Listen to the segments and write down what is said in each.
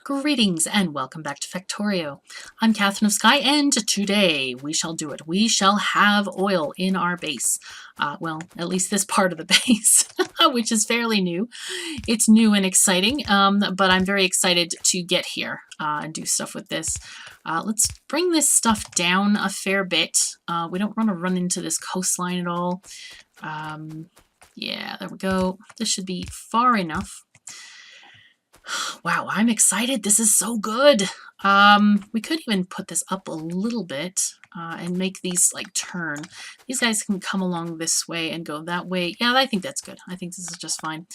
Greetings and welcome back to Factorio. I'm KatherineOfSky and today we shall do it. We shall have oil in our base. Well, at least this part of the base, which is fairly new. It's new and exciting, but I'm very excited to get here and do stuff with this. Let's bring this stuff down a fair bit. We don't want to run into this coastline at all. Yeah, there we go. This should be far enough. Wow, I'm excited. This is so good. We could even put this up a little bit and make these like turn. These guys can come along this way and go that way. Yeah, I think that's good. I think this is just fine.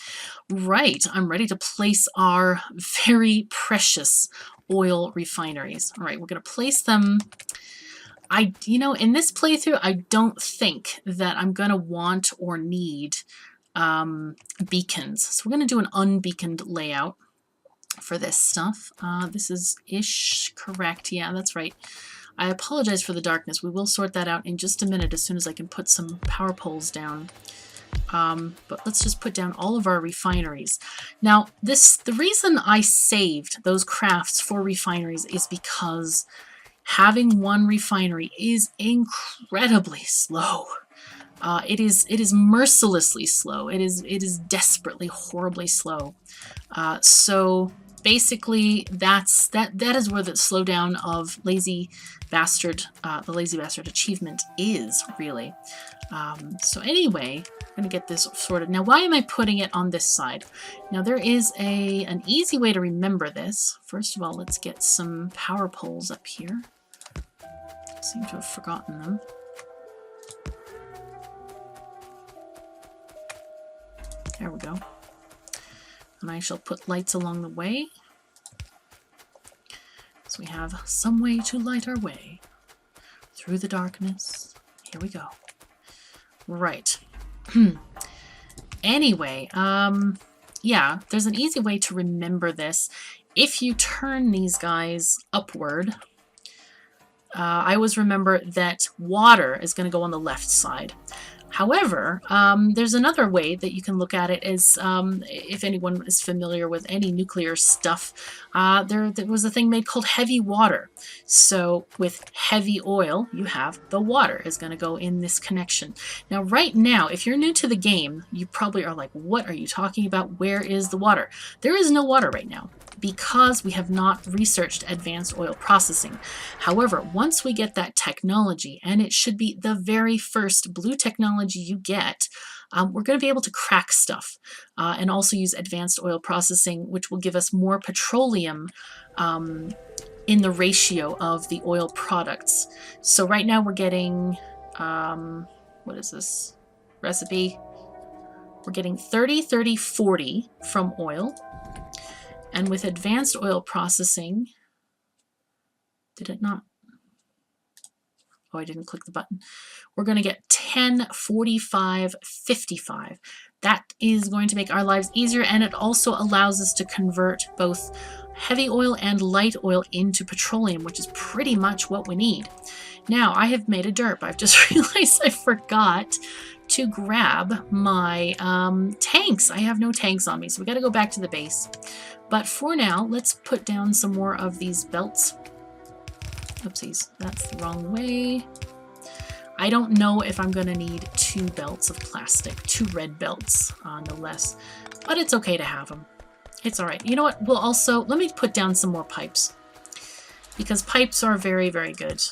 Right, I'm ready to place our very precious oil refineries. All right, we're going to place them. In this playthrough, I don't think that I'm going to want or need beacons. So we're going to do an unbeaconed layout for this stuff. This is ish correct. Yeah, that's right. I apologize for the darkness. We will sort that out in just a minute as soon as I can put some power poles down. But let's just put down all of our refineries. Now, the reason I saved those crafts for refineries is because having one refinery is incredibly slow. It is mercilessly slow. It is desperately, horribly slow. So basically, that is where the slowdown of the lazy bastard achievement is really. So anyway, I'm going to get this sorted. Now, why am I putting it on this side? Now, there is an easy way to remember this. First of all, let's get some power poles up here. I seem to have forgotten them. There we go. And I shall put lights along the way. So we have some way to light our way through the darkness. Here we go. Right. Anyway, yeah, there's an easy way to remember this. If you turn these guys upward, I always remember that water is going to go on the left side. However, there's another way that you can look at it as, if anyone is familiar with any nuclear stuff, there was a thing made called heavy water. So with heavy oil, you have the water is going to go in this connection. Now, right now, if you're new to the game, you probably are like, what are you talking about? Where is the water? There is no water right now, because we have not researched advanced oil processing. However, once we get that technology, and it should be the very first blue technology you get, we're going to be able to crack stuff and also use advanced oil processing, which will give us more petroleum in the ratio of the oil products. So right now we're getting, what is this recipe? We're getting 30, 30, 40 from oil. And with advanced oil processing, did it not? Oh, I didn't click the button. We're going to get 10, 45, 55. That is going to make our lives easier, and it also allows us to convert both heavy oil and light oil into petroleum, which is pretty much what we need. Now, I have made a derp. I've just realized I forgot to grab my tanks. I have no tanks on me, so we got to go back to the base. But for now, let's put down some more of these belts. Oopsies, that's the wrong way. I don't know if I'm going to need 2 belts of plastic, 2 red belts, no less. But it's okay to have them. It's all right. You know what? We'll also, let me put down some more pipes. Because pipes are very, very good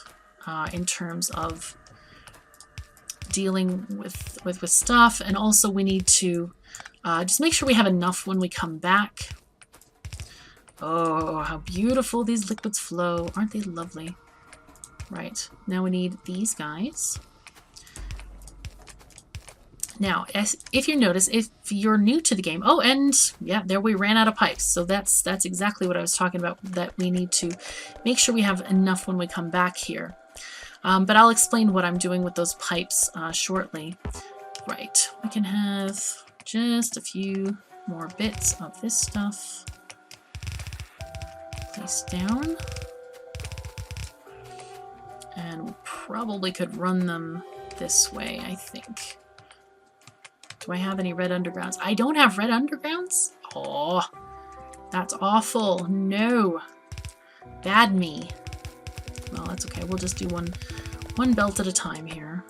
in terms of dealing with stuff. And also we need to just make sure we have enough when we come back. Oh, how beautiful these liquids flow. Aren't they lovely? Right. Now we need these guys. Now, if you notice, if you're new to the game, oh, and yeah, there we ran out of pipes. So that's exactly what I was talking about, that we need to make sure we have enough when we come back here. But I'll explain what I'm doing with those pipes shortly. Right. We can have just a few more bits of this stuff. Place down, and we probably could run them this way, I think. Do I have any red undergrounds? I don't have red undergrounds? Oh, That's awful. No. Bad me. Well, that's okay. We'll just do one belt at a time here.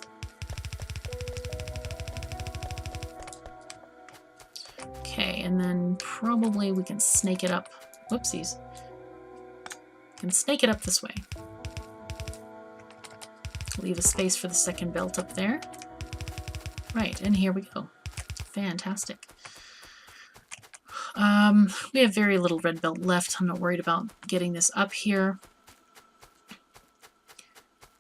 Okay, and then probably we can snake it up. Whoopsies. We can snake it up this way. Leave a space for the second belt up there. Right, and here we go. Fantastic. We have very little red belt left. I'm not worried about getting this up here.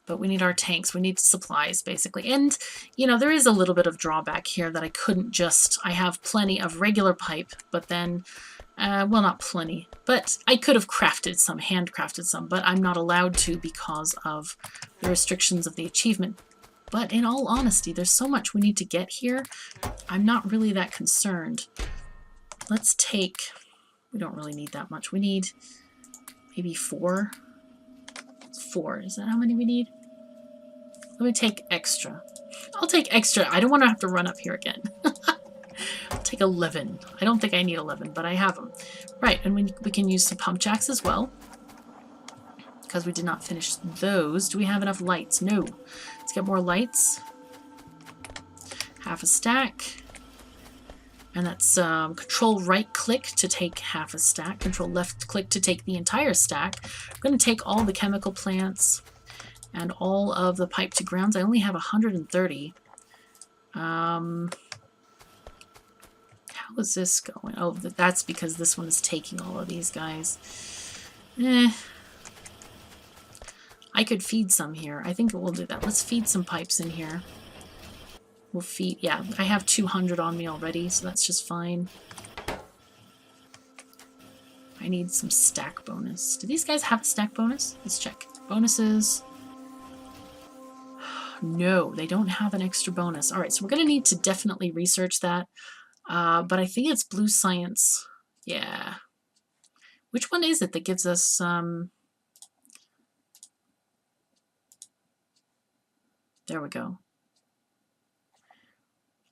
But we need our tanks. We need supplies, basically. And, you know, there is a little bit of drawback here that I couldn't just... I have plenty of regular pipe, but then... well, not plenty, but I could have crafted some, handcrafted some, but I'm not allowed to because of the restrictions of the achievement. But in all honesty, there's so much we need to get here, I'm not really that concerned. Let's take... We don't really need that much. We need maybe 4. 4. Is that how many we need? Let me take extra. I'll take extra. I don't want to have to run up here again. I'll take 11. I don't think I need 11, but I have them. Right, and we can use some pump jacks as well. Because we did not finish those. Do we have enough lights? No. Let's get more lights. Half a stack. And that's control right click to take half a stack. Control left click to take the entire stack. I'm going to take all the chemical plants and all of the pipe to grounds. I only have 130. How is this going? Oh, that's because this one is taking all of these guys. I could feed some here. I think we'll do that. Let's feed some pipes in here. We'll feed, yeah, I have 200 on me already, so that's just fine. I need some stack bonus. Do these guys have a stack bonus? Let's check. Bonuses. No, they don't have an extra bonus. All right, so we're going to need to definitely research that. But I think it's blue science. Yeah. Which one is it that gives us... There we go.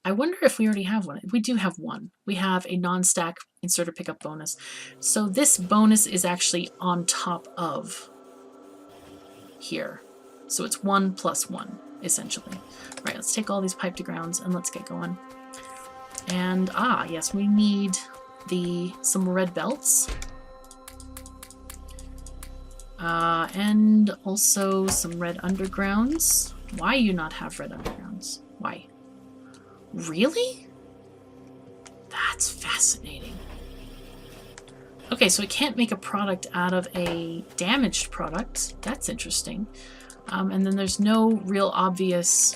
I wonder if we already have one. We do have one. We have a non-stack inserter pickup bonus. So this bonus is actually on top of here. So it's 1 plus 1, essentially. Right, let's take all these pipe to grounds and let's get going. And, yes, we need some red belts. And also some red undergrounds. Why you not have red undergrounds? Why? Really? That's fascinating. Okay, so it can't make a product out of a damaged product. That's interesting. And then there's no real obvious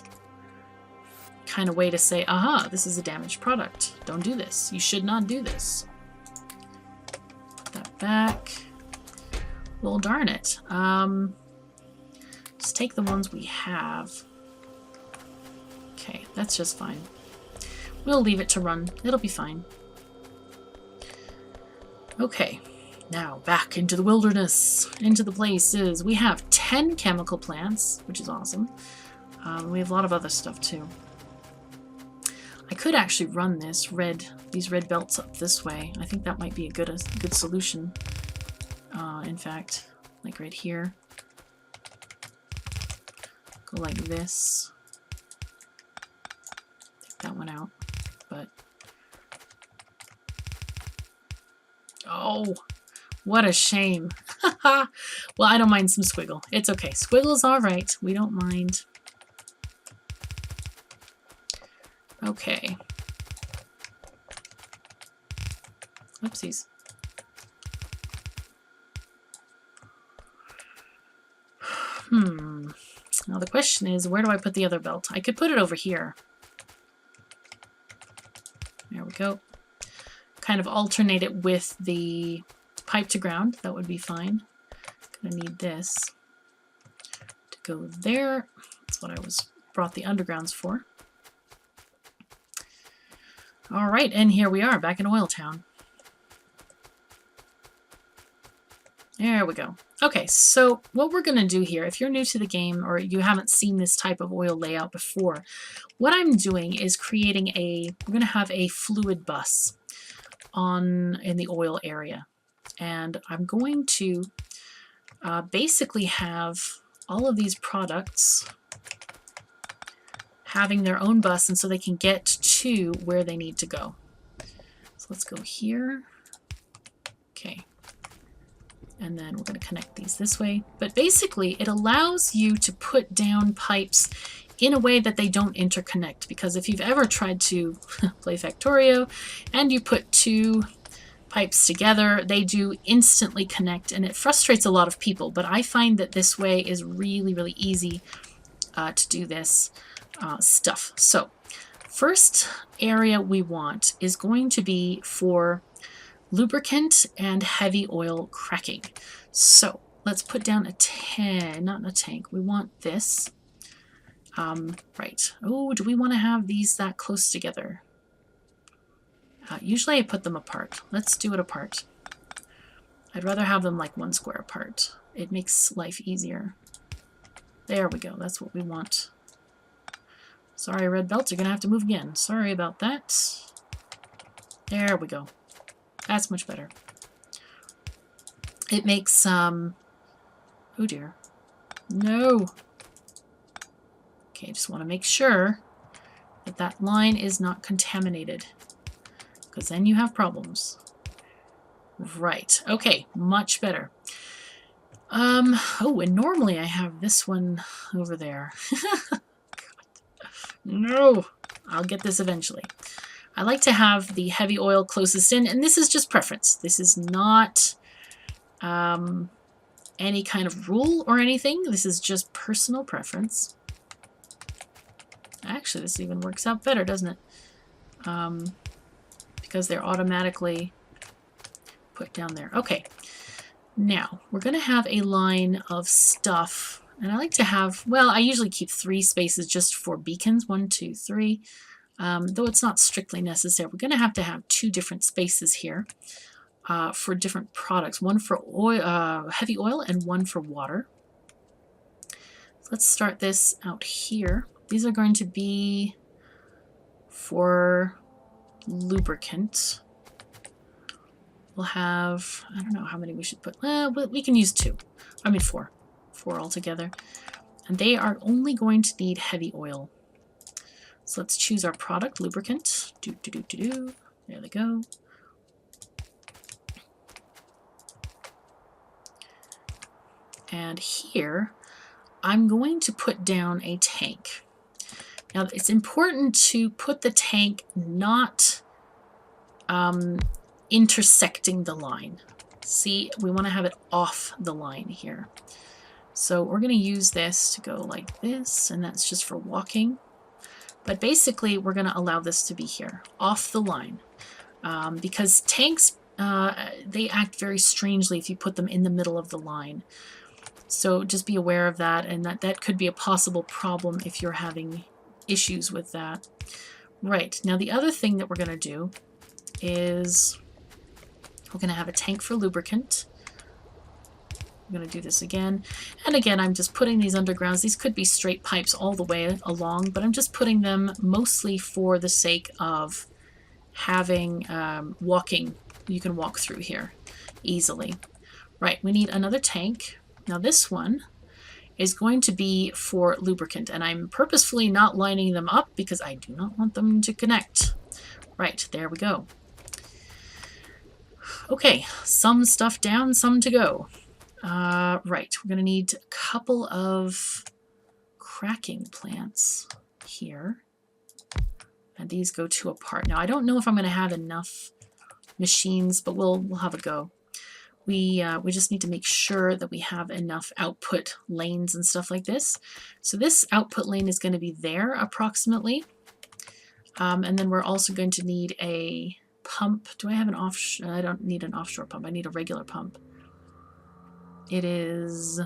kind of way to say, aha, this is a damaged product. Don't do this. You should not do this. Put that back. Well, darn it. Just take the ones we have. Okay, that's just fine. We'll leave it to run. It'll be fine. Okay, now back into the wilderness, into the places. We have 10 chemical plants, which is awesome. We have a lot of other stuff too. I could actually run these red belts up this way. I think that might be a good solution. In fact, like right here. Go like this. Take that one out. But oh, what a shame. Well, I don't mind some squiggle. It's okay. Squiggle's all right. We don't mind. Okay. Oopsies. Now the question is, where do I put the other belt? I could put it over here. There we go. Kind of alternate it with the pipe to ground. That would be fine. Gonna need this to go there. That's what I brought the undergrounds for. All right, and here we are back in Oil Town. There we go. Okay, so what we're going to do here, if you're new to the game or you haven't seen this type of oil layout before, what I'm doing is creating we're going to have a fluid bus in the oil area. and I'm going to basically have all of these products having their own bus, and so they can get to where they need to go. So let's go here. Okay. And then we're going to connect these this way. But basically, it allows you to put down pipes in a way that they don't interconnect. Because if you've ever tried to play Factorio and you put two pipes together, they do instantly connect, and it frustrates a lot of people. But I find that this way is really, really easy to do this stuff. So first area we want is going to be for lubricant and heavy oil cracking. So let's put down a tank, not a tank, we want this. Right. Oh, do we want to have these that close together? Usually I put them apart. Let's do it apart. I'd rather have them like 1 square apart. It makes life easier. There we go. That's what we want. Sorry, red belts, you're going to have to move again. Sorry about that. There we go. That's much better. It makes, oh dear. No. Okay, just want to make sure that that line is not contaminated, because then you have problems. Right. Okay, much better. Oh, and normally I have this one over there. No, I'll get this eventually. I like to have the heavy oil closest in, and this is just preference. This is not any kind of rule or anything. This is just personal preference. Actually, this even works out better, doesn't it? Because they're automatically put down there. Okay, now we're going to have a line of stuff. And I like to have, well, I usually keep 3 spaces just for beacons. 1, 2, 3. Though it's not strictly necessary. We're going to have 2 different spaces here for different products. One for oil, heavy oil, and one for water. So let's start this out here. These are going to be for lubricant. We'll have, I don't know how many we should put. We can use 2. I mean 4. 4 altogether. And they are only going to need heavy oil. So let's choose our product, lubricant. There they go. And here, I'm going to put down a tank. Now, it's important to put the tank not intersecting the line. See, we want to have it off the line here. So we're going to use this to go like this, and that's just for walking. But basically, we're going to allow this to be here, off the line. Because tanks, they act very strangely if you put them in the middle of the line. So just be aware of that, and that could be a possible problem if you're having issues with that. Right, now the other thing that we're going to do is we're going to have a tank for lubricant. I'm going to do this again. And again, I'm just putting these undergrounds. These could be straight pipes all the way along, but I'm just putting them mostly for the sake of having walking. You can walk through here easily. Right, we need another tank. Now this one is going to be for lubricant, and I'm purposefully not lining them up because I do not want them to connect. Right, there we go. Okay, some stuff down, some to go. Right, we're going to need a couple of cracking plants here. And these go 2 apart. Now, I don't know if I'm going to have enough machines, but we'll have a go. We just need to make sure that we have enough output lanes and stuff like this. So this output lane is going to be there approximately. And then we're also going to need a pump. Do I have an offshore? I don't need an offshore pump. I need a regular pump. It is,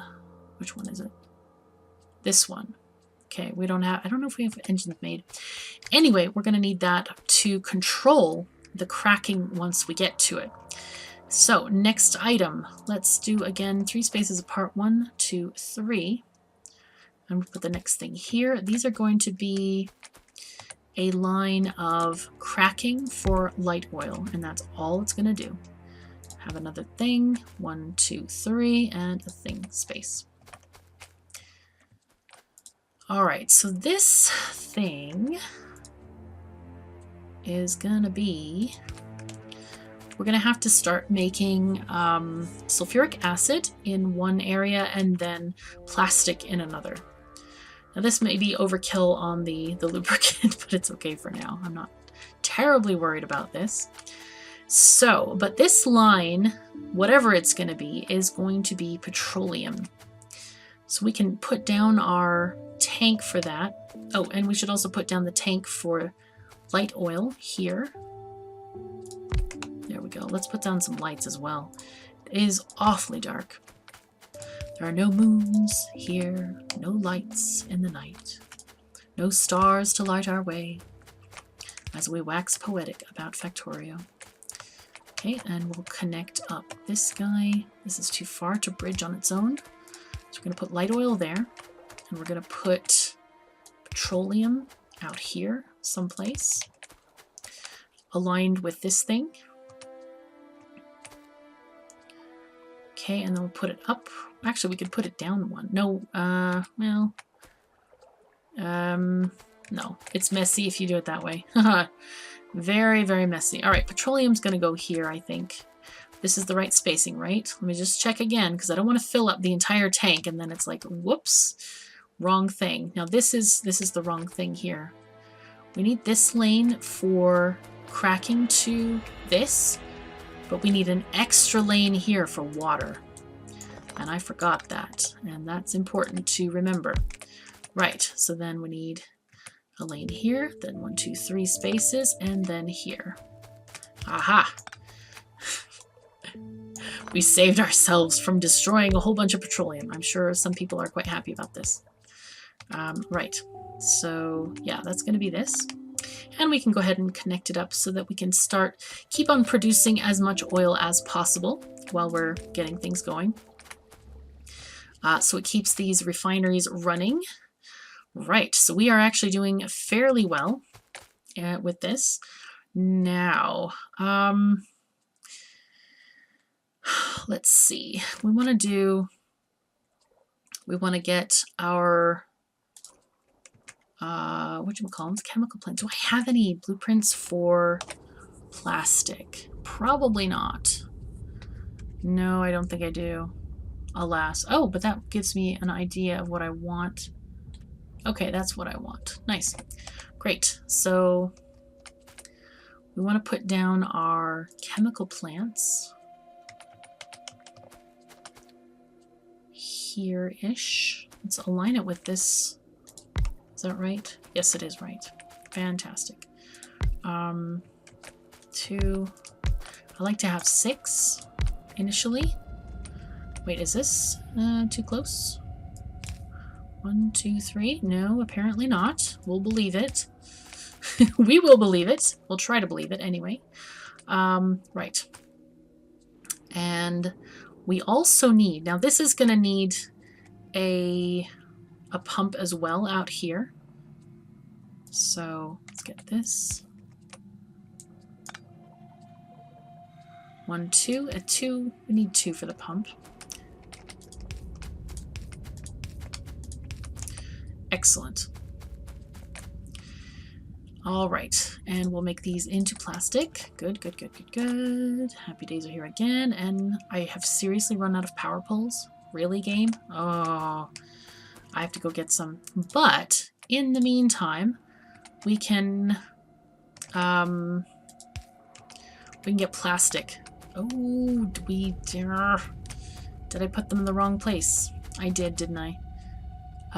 which one is it? This one. Okay, we don't have, I don't know if we have engines made. Anyway, we're going to need that to control the cracking once we get to it. So, next item. Let's do, again, 3 spaces apart. 1, 2, 3. And we'll put the next thing here. These are going to be a line of cracking for light oil, and that's all it's going to do. have another thing, 1, 2, 3, and a thing space. All right, so this thing is gonna be, we're gonna have to start making sulfuric acid in one area and then plastic in another. Now this may be overkill on the lubricant, but it's okay for now. I'm not terribly worried about this. So, but this line, whatever it's going to be, is going to be petroleum. So we can put down our tank for that. Oh, and we should also put down the tank for light oil here. There we go. Let's put down some lights as well. It is awfully dark. There are no moons here, no lights in the night, no stars to light our way as we wax poetic about Factorio. Okay, and we'll connect up this guy. This is too far to bridge on its own. So we're going to put light oil there, and we're going to put petroleum out here someplace, aligned with this thing. Okay, and then we'll put it up. Actually, we could put it down one. No, no. It's messy if you do it that way. Very, very messy. All right, petroleum's going to go here, I think. This is the right spacing, right? Let me just check again, because I don't want to fill up the entire tank, and then it's like, whoops, wrong thing. Now, this is the wrong thing here. We need this lane for cracking to this, but we need an extra lane here for water. And I forgot that, and that's important to remember. Right, so then we need a lane here, then 1, 2, 3 spaces, and then here. Aha! We saved ourselves from destroying a whole bunch of petroleum. I'm sure some people are quite happy about this. Right, so yeah, that's going to be this. And we can go ahead and connect it up so that we can keep on producing as much oil as possible while we're getting things going. So it keeps these refineries running. Right, so we are actually doing fairly well with this. Now, let's see. We want to get our, whatchamacallits, chemical plant. Do I have any blueprints for plastic? Probably not. No, I don't think I do. Alas. Oh, but that gives me an idea of what I want. Okay, that's what I want. Nice. Great. So we want to put down our chemical plants here-ish. Let's align it with this. Is that right? Yes, it is right. Fantastic. 2. I like to have 6 initially. Wait, is this too close? 1, 2, 3. No, apparently not. We'll believe it. We will believe it. We'll try to believe it anyway. Right. And we also need, now this is going to need a pump as well out here. So let's get this. 1, 2, a 2. We need 2 for the pump. Excellent. All right, and we'll make these into plastic. Good, good, good, good, good. Happy days are here again, and I have seriously run out of power poles. Really, game? Oh, I have to go get some. But in the meantime, we can get plastic. Oh, did I put them in the wrong place? I did, didn't I?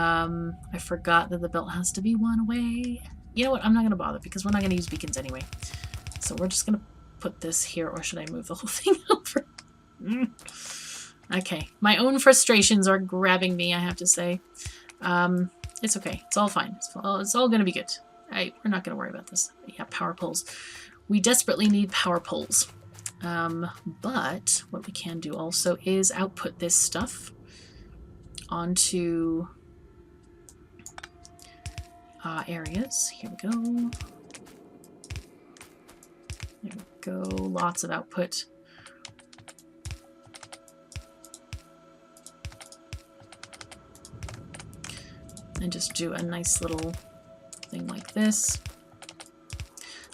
I forgot that the belt has to be 1 away. You know what? I'm not going to bother because we're not going to use beacons anyway. So we're just going to put this here, or should I move the whole thing over? Okay. My own frustrations are grabbing me, I have to say. It's okay. It's all fine. It's all going to be good. We're not going to worry about this. Yeah, power poles. We desperately need power poles. But what we can do also is output this stuff onto areas. Here we go. There we go. Lots of output. and just do a nice little thing like this.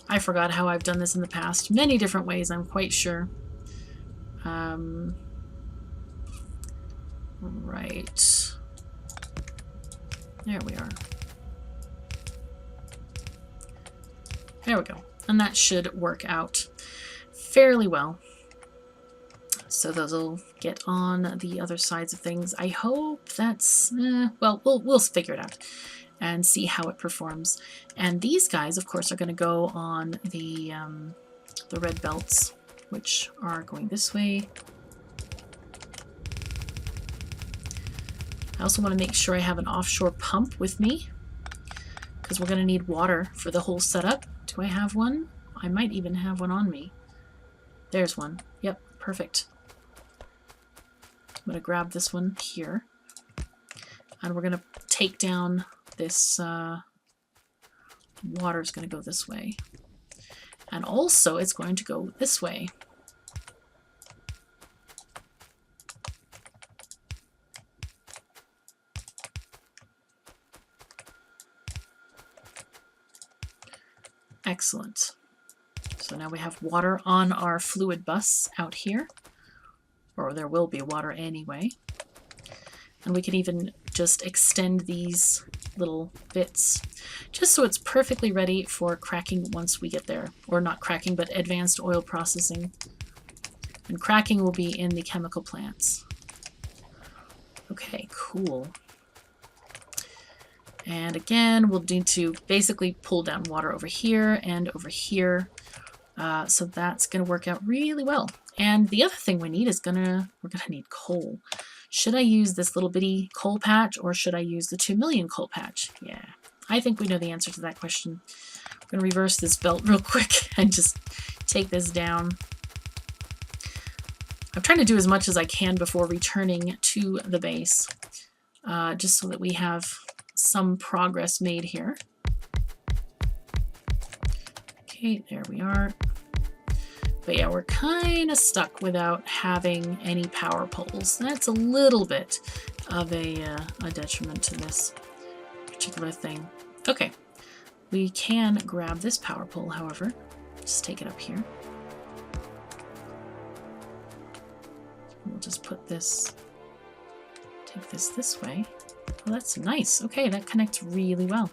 I forgot how I've done this in the past. Many different ways, I'm quite sure. Right. There we are. There we go. And that should work out fairly well. So those will get on the other sides of things. I hope that's, well, we'll figure it out and see how it performs. And these guys, of course, are going to go on the red belts, which are going this way. I also want to make sure I have an offshore pump with me, because we're going to need water for the whole setup. Do I have one? I might even have one on me. There's one. Yep, perfect. I'm going to grab this one here, and we're going to take down this water is going to go this way, and also it's going to go this way. Excellent. So now we have water on our fluid bus out here, or there will be water anyway. And we can even just extend these little bits just so it's perfectly ready for cracking once we get there. Or not cracking, but advanced oil processing. And cracking will be in the chemical plants. Okay, cool. And again, we'll need to basically pull down water over here and over here. So that's going to work out really well. And the other thing we need is we're gonna need coal. Should I use this little bitty coal patch, or should I use the 2 million coal patch? Yeah, I think we know the answer to that question. I'm going to reverse this belt real quick and just take this down. I'm trying to do as much as I can before returning to the base, just so that we have some progress made here. Okay, there we are. But yeah, we're kind of stuck without having any power poles. That's a little bit of a detriment to this particular thing. Okay, we can grab this power pole, however. Just take it up here. We'll just put this, take this way. Oh, that's nice. Okay, that connects really well.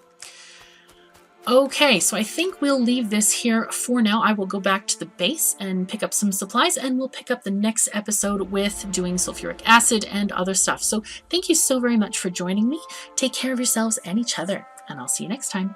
Okay, so I think we'll leave this here for now. I will go back to the base and pick up some supplies, and we'll pick up the next episode with doing sulfuric acid and other stuff. So thank you so very much for joining me. Take care of yourselves and each other, and I'll see you next time.